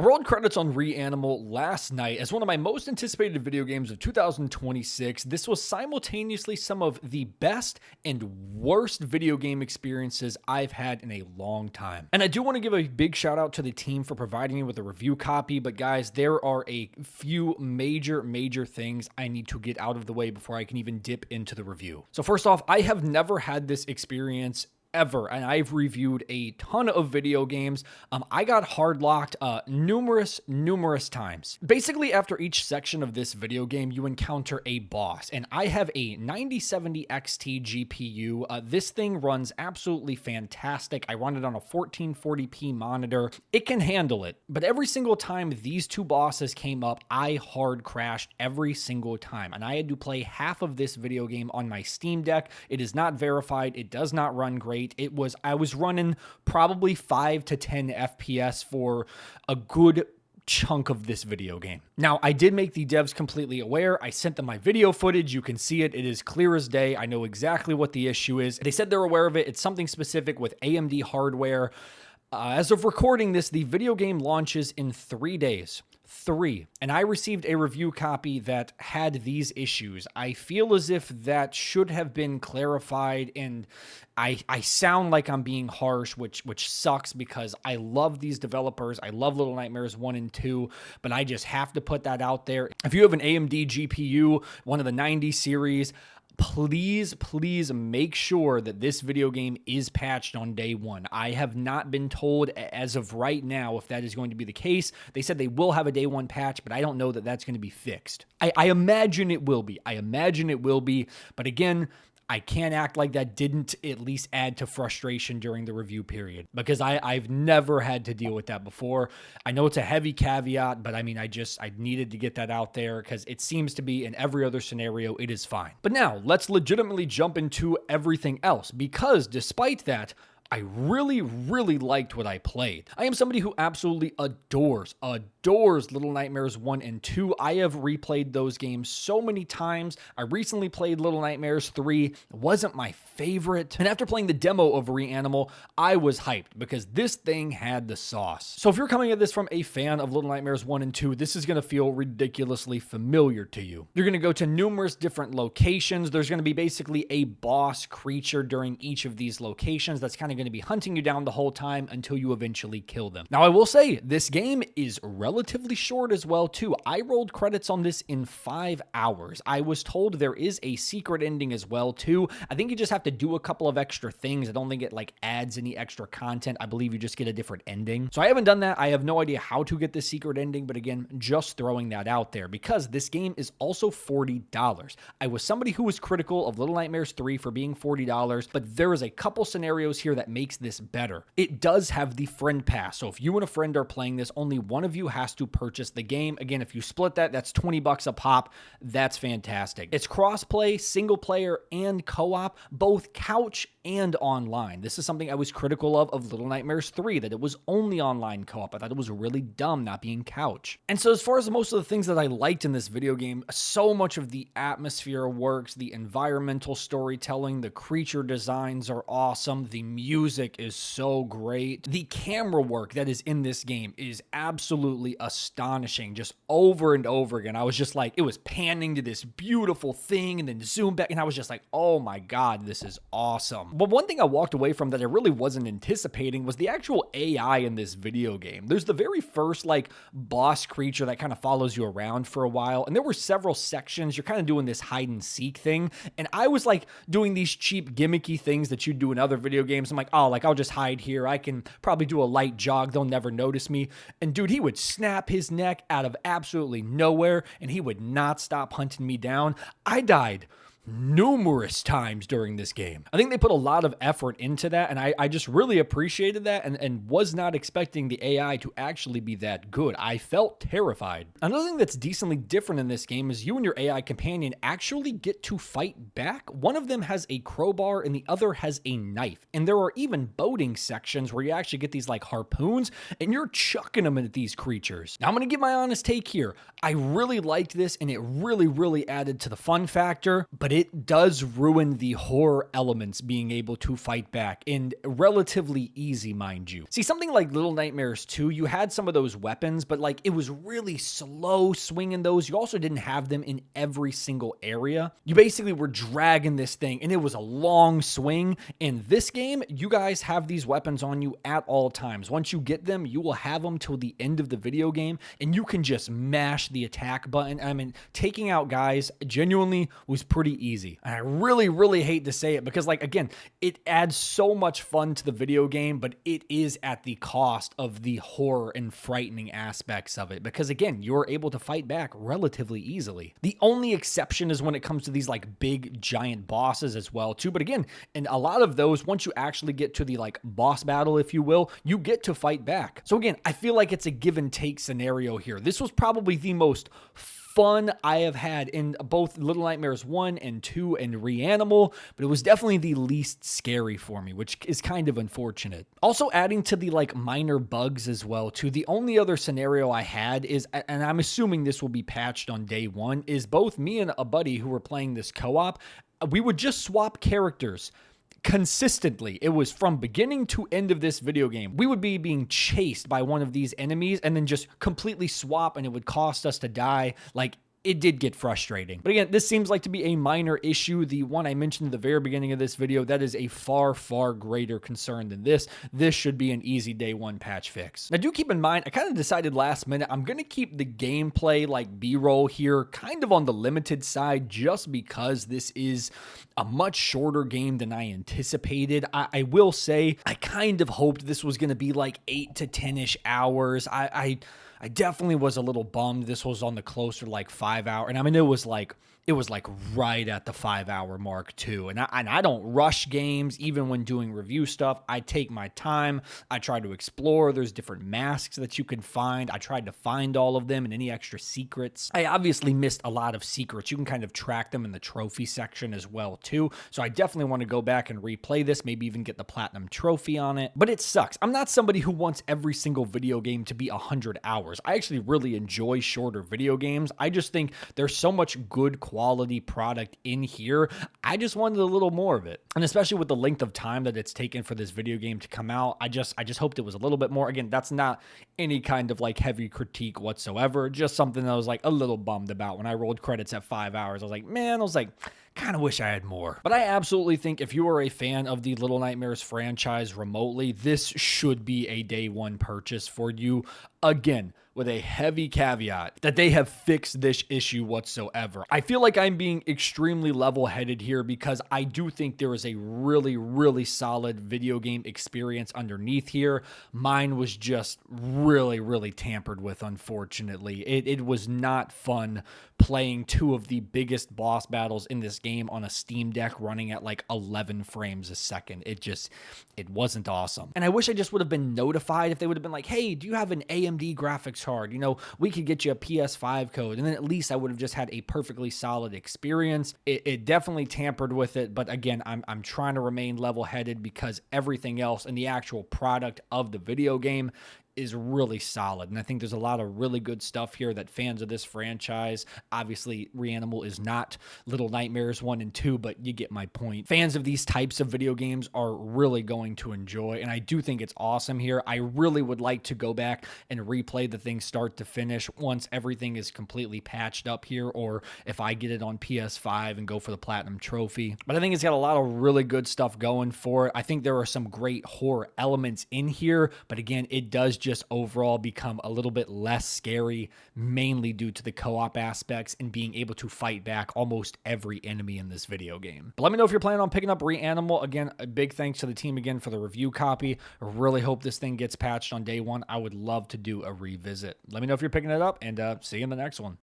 I rolled credits on Reanimal last night as one of my most anticipated video games of 2026. This was simultaneously some of the best and worst video game experiences I've had in a long time. And I do want to give a big shout out to the team for providing me with a review copy, but guys, there are a few major things I need to get out of the way before I can even dip into the review. So first off, I have never had this experience ever, and I've reviewed a ton of video games. I got hard locked numerous times. Basically, after each section of this video game, you encounter a boss, and I have a 9070 XT GPU. This thing runs absolutely fantastic. I run it on a 1440p monitor. It can handle it, but every single time these two bosses came up, I hard crashed every single time, and I had to play half of this video game on my Steam Deck. It is not verified. It does not run great. I was running probably 5 to 10 FPS for a good chunk of this video game. Now, I did make the devs completely aware. I sent them my video footage. You can see it. It is clear as day. I know exactly what the issue is. They said they're aware of it. It's something specific with AMD hardware. As of recording this, the video game launches in 3 days. 3. And I received a review copy that had these issues. I feel as if that should have been clarified, and I sound like I'm being harsh, which sucks because I love these developers. I love Little Nightmares 1 and 2, but I just have to put that out there. If you have an AMD GPU, one of the 90 series, please make sure that this video game is patched on day one. I have not been told as of right now if that is going to be the case. They said they will have a day one patch, but I don't know that that's going to be fixed. I imagine it will be. But again, I can't act like that didn't at least add to frustration during the review period, because I've never had to deal with that before. I know it's a heavy caveat, but I mean, I needed to get that out there because it seems to be in every other scenario, it is fine. But now let's legitimately jump into everything else, because despite that, I really liked what I played. I am somebody who absolutely adores Little Nightmares 1 and 2. I have replayed those games so many times. I recently played Little Nightmares 3. It wasn't my favorite. And after playing the demo of Reanimal, I was hyped because this thing had the sauce. So if you're coming at this from a fan of Little Nightmares 1 and 2, this is going to feel ridiculously familiar to you. You're going to go to numerous different locations. There's going to be basically a boss creature during each of these locations that's kind of going to be hunting you down the whole time until you eventually kill them. Now, I will say this game is relatively short as well too. I rolled credits on this in 5 hours. I was told there is a secret ending as well too. I think you just have to do a couple of extra things. I don't think it like adds any extra content. I believe you just get a different ending. So I haven't done that. I have no idea how to get the secret ending, but again, just throwing that out there because this game is also $40. I was somebody who was critical of Little Nightmares 3 for being $40, but there is a couple scenarios here that makes this better. It does have the friend pass. So if you and a friend are playing this, only one of you has to purchase the game. Again, if you split that, that's $20 a pop. That's fantastic. It's crossplay, single player, and co-op, both couch and online. This is something I was critical of Little Nightmares 3, that it was only online co-op. I thought it was really dumb not being couch. And so as far as most of the things that I liked in this video game, so much of the atmosphere works, the environmental storytelling, the creature designs are awesome, the music is so great. The camera work that is in this game is absolutely astonishing. Just over and over again, I was just like, it was panning to this beautiful thing and then zoom back, and I was just like, oh my god, this is awesome. But one thing I walked away from that I really wasn't anticipating was the actual AI in this video game. There's the very first like boss creature that kind of follows you around for a while, and there were several sections you're kind of doing this hide and seek thing, and I was like doing these cheap gimmicky things that you do in other video games. I'm like, oh, like I'll just hide here. I can probably do a light jog. They'll never notice me. And dude, he would snap his neck out of absolutely nowhere, and he would not stop hunting me down. I died numerous times during this game. I think they put a lot of effort into that, and I just really appreciated that and was not expecting the AI to actually be that good. I felt terrified. Another thing that's decently different in this game is you and your AI companion actually get to fight back. One of them has a crowbar and the other has a knife, and there are even boating sections where you actually get these like harpoons and you're chucking them at these creatures. Now I'm going to give my honest take here. I really liked this, and it really added to the fun factor, but but it does ruin the horror elements being able to fight back, and relatively easy, mind you. See, something like Little Nightmares 2, you had some of those weapons, but like it was really slow swinging those. You also didn't have them in every single area. You basically were dragging this thing, and it was a long swing. In this game, you guys have these weapons on you at all times. Once you get them, you will have them till the end of the video game, and you can just mash the attack button. I mean, taking out guys genuinely was pretty easy. And I really hate to say it because, like, again, it adds so much fun to the video game, but it is at the cost of the horror and frightening aspects of it because, again, you're able to fight back relatively easily. The only exception is when it comes to these like big giant bosses as well too, but again, in a lot of those, once you actually get to the like boss battle, if you will, you get to fight back. So again, I feel like it's a give and take scenario here. This was probably the most fun I have had in both Little Nightmares 1 and 2 and Reanimal, but it was definitely the least scary for me, which is kind of unfortunate. Also adding to the like minor bugs as well too, the only other scenario I had is, and I'm assuming this will be patched on day one, is both me and a buddy who were playing this co-op, we would just swap characters consistently. It was from beginning to end of this video game. We would be being chased by one of these enemies and then just completely swap, and it would cost us to die. Like, it did get frustrating. But again, this seems like to be a minor issue. The one I mentioned at the very beginning of this video, that is a far greater concern than this. This should be an easy day one patch fix. Now, do keep in mind, I kind of decided last minute, I'm going to keep the gameplay like B-roll here kind of on the limited side just because this is a much shorter game than I anticipated. I will say, I kind of hoped this was going to be like 8 to 10-ish hours. I definitely was a little bummed this was on the closer like 5 hour. And I mean, it was like right at the 5 hour mark too. And I don't rush games, even when doing review stuff. I take my time. I try to explore. There's different masks that you can find. I tried to find all of them and any extra secrets. I obviously missed a lot of secrets. You can kind of track them in the trophy section as well too. So I definitely want to go back and replay this, maybe even get the platinum trophy on it. But it sucks. I'm not somebody who wants every single video game to be 100 hours. I actually really enjoy shorter video games. I just think there's so much good quality product in here. I just wanted a little more of it. And especially with the length of time that it's taken for this video game to come out, I just hoped it was a little bit more. Again, that's not any kind of like heavy critique whatsoever. Just something that I was like a little bummed about when I rolled credits at 5 hours. I was like, man, kind of wish I had more. But I absolutely think if you are a fan of the Little Nightmares franchise remotely, this should be a day one purchase for you. Again, with a heavy caveat that they have fixed this issue whatsoever. I feel like I'm being extremely level-headed here because I do think there is a really solid video game experience underneath here. Mine was just really tampered with, unfortunately. It was not fun playing two of the biggest boss battles in this game on a Steam Deck running at like 11 frames a second. It wasn't awesome. And I wish I just would have been notified if they would have been like, hey, do you have an AMD graphics card? You know, we could get you a PS5 code. And then at least I would have just had a perfectly solid experience. It definitely tampered with it. But again, I'm trying to remain level-headed because everything else and the actual product of the video game is really solid. And I think there's a lot of really good stuff here that fans of this franchise, obviously Reanimal is not Little Nightmares 1 and 2, but you get my point. Fans of these types of video games are really going to enjoy, and I do think it's awesome here. I really would like to go back and replay the thing start to finish once everything is completely patched up here, or if I get it on PS5 and go for the platinum trophy. But I think it's got a lot of really good stuff going for it. I think there are some great horror elements in here, but again, it does just overall become a little bit less scary, mainly due to the co-op aspects and being able to fight back almost every enemy in this video game. But let me know if you're planning on picking up Reanimal. Again, a big thanks to the team again for the review copy. I really hope this thing gets patched on day one. I would love to do a revisit. Let me know if you're picking it up, and see you in the next one.